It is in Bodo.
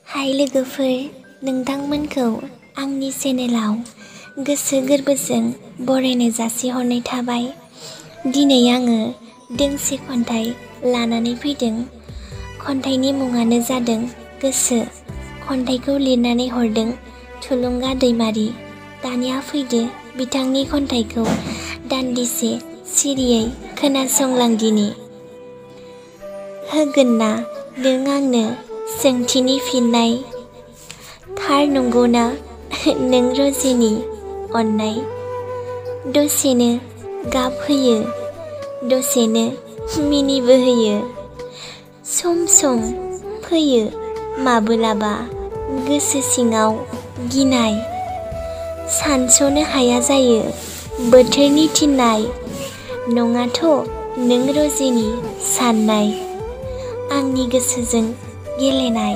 हाय लोगोफोर, नोंथांमोनखौ आंनि चेनेलाव गोसो गोरबोजों बरायनाय जासिहरनाय थाबाय। दिनै आङो दोंसे खन्थाइ लानानै फैदों। खन्थाइनि मुङानो जादों गोसो। खन्थाइखौ लिरनानै हरदों थुलुंगा दैमारि। दानिया फैदो बिथांनि खन्थाइखौ दान्दिसे सिरियै खोनासंलांदिनि। होगोन ना नों आंनो सोंथिनि फिननाय? थार नंगौना नों रजेनि अननाय? दसेनो गाब होयो, दसेनो मिनिबो होयो। सम सम फैयो माबोलाबा गोसो सिङाव गिनाय। सानस'नो हाया जायो बोथोरनि थिननाय। नङाथ' नों रजेनि साननाय, आंनि गोसोजों गेलेनाय।